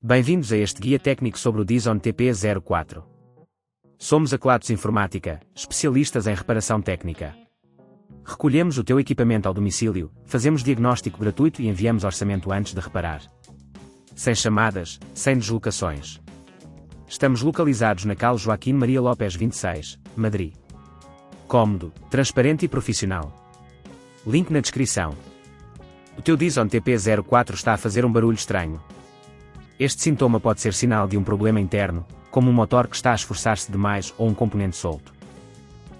Bem-vindos a este guia técnico sobre o Dyson TP04. Somos a Kelatos Informática, especialistas em reparação técnica. Recolhemos o teu equipamento ao domicílio, fazemos diagnóstico gratuito e enviamos orçamento antes de reparar. Sem chamadas, sem deslocações. Estamos localizados na Cal Joaquim Maria Lopes 26, Madrid. Cómodo, transparente e profissional. Link na descrição. O teu Dyson TP04 está a fazer um barulho estranho. Este sintoma pode ser sinal de um problema interno, como um motor que está a esforçar-se demais ou um componente solto.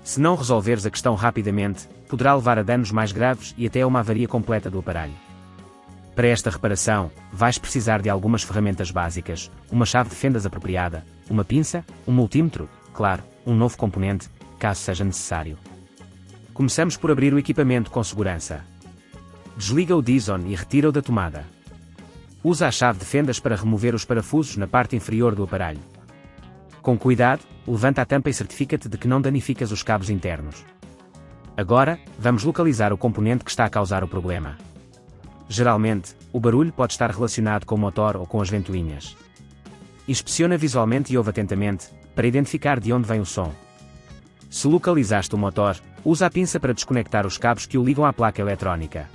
Se não resolveres a questão rapidamente, poderá levar a danos mais graves e até a uma avaria completa do aparelho. Para esta reparação, vais precisar de algumas ferramentas básicas, uma chave de fendas apropriada, uma pinça, um multímetro, claro, um novo componente, caso seja necessário. Começamos por abrir o equipamento com segurança. Desliga o Dyson e retira-o da tomada. Usa a chave de fendas para remover os parafusos na parte inferior do aparelho. Com cuidado, levanta a tampa e certifica-te de que não danificas os cabos internos. Agora, vamos localizar o componente que está a causar o problema. Geralmente, o barulho pode estar relacionado com o motor ou com as ventoinhas. Inspeciona visualmente e ouve atentamente, para identificar de onde vem o som. Se localizaste o motor, usa a pinça para desconectar os cabos que o ligam à placa eletrónica.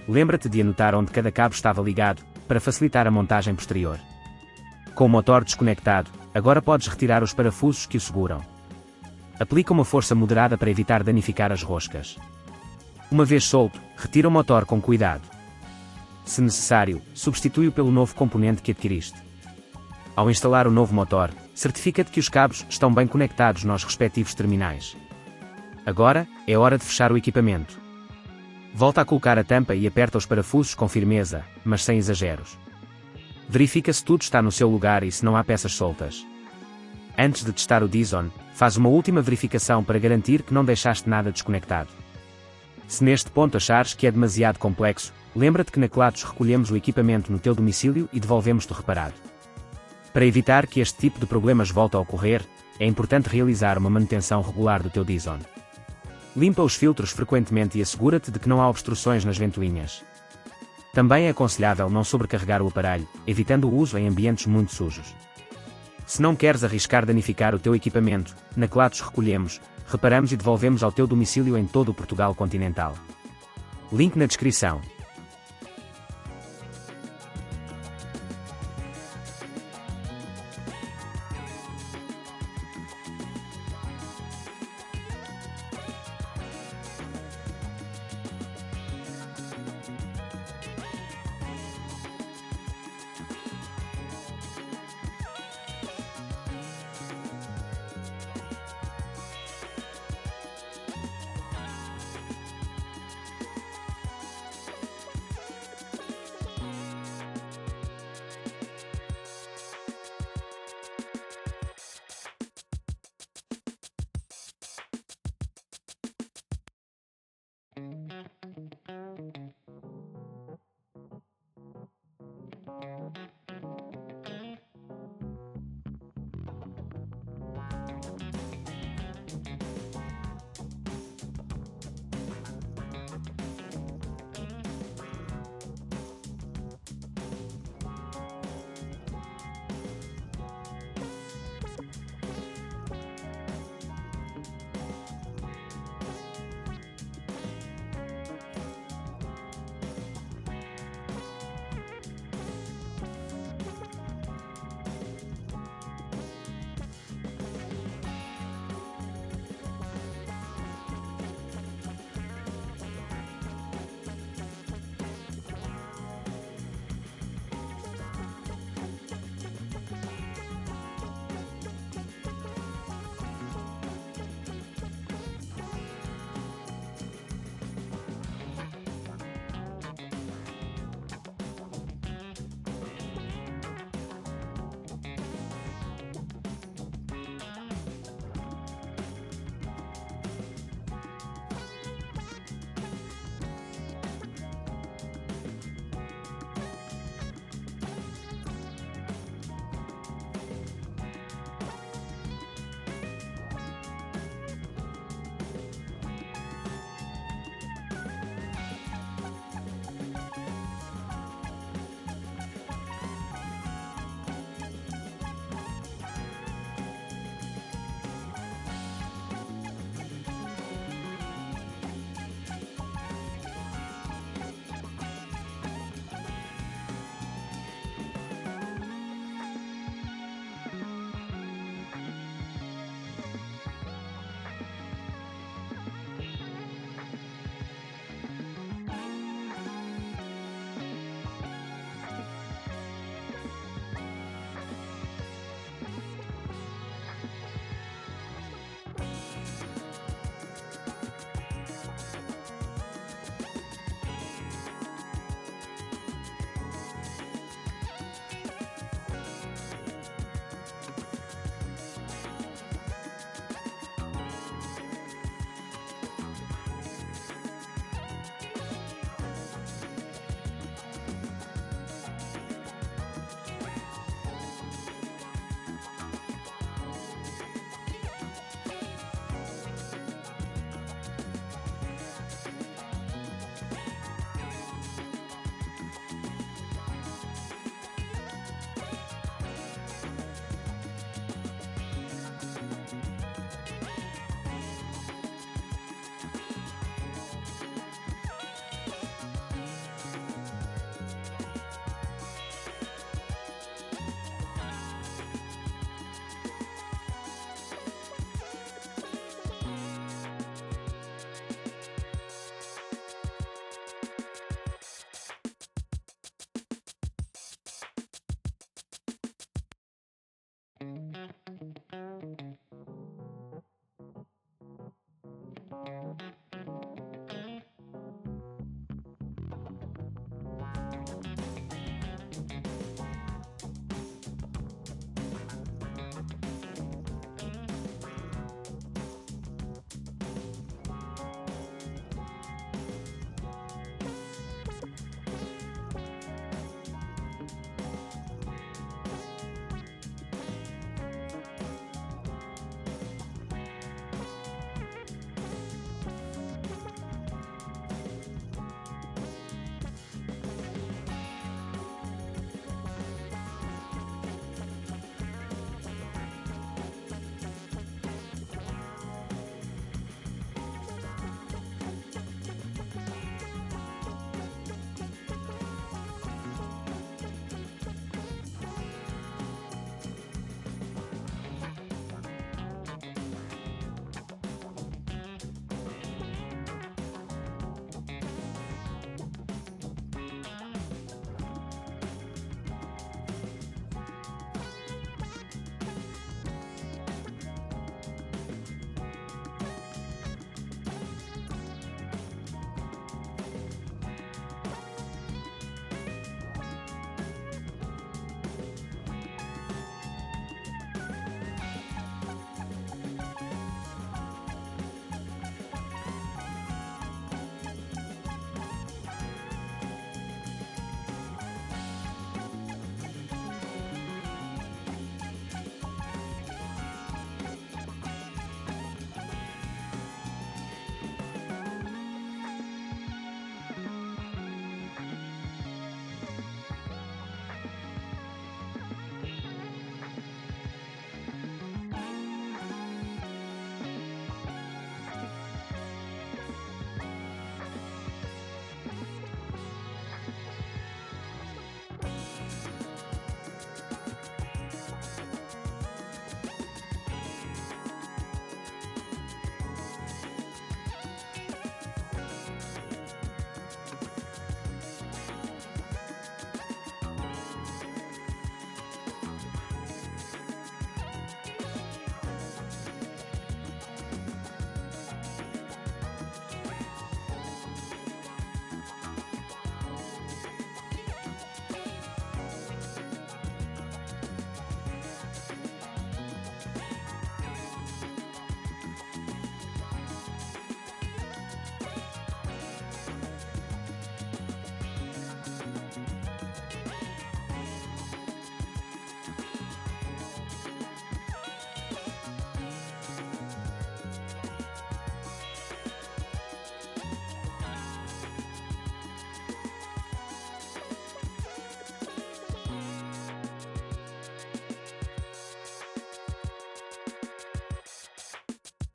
Lembra-te de anotar onde cada cabo estava ligado, para facilitar a montagem posterior. Com o motor desconectado, agora podes retirar os parafusos que o seguram. Aplica uma força moderada para evitar danificar as roscas. Uma vez solto, retira o motor com cuidado. Se necessário, substitui-o pelo novo componente que adquiriste. Ao instalar o novo motor, certifica-te que os cabos estão bem conectados nos respectivos terminais. Agora, é hora de fechar o equipamento. Volta a colocar a tampa e aperta os parafusos com firmeza, mas sem exageros. Verifica se tudo está no seu lugar e se não há peças soltas. Antes de testar o Dyson, faz uma última verificação para garantir que não deixaste nada desconectado. Se neste ponto achares que é demasiado complexo, lembra-te que na Kelatos recolhemos o equipamento no teu domicílio e devolvemos-te reparado. Para evitar que este tipo de problemas volte a ocorrer, é importante realizar uma manutenção regular do teu Dyson. Limpa os filtros frequentemente e assegura-te de que não há obstruções nas ventoinhas. Também é aconselhável não sobrecarregar o aparelho, evitando o uso em ambientes muito sujos. Se não queres arriscar danificar o teu equipamento, na Kelatos recolhemos, reparamos e devolvemos ao teu domicílio em todo o Portugal continental. Link na descrição.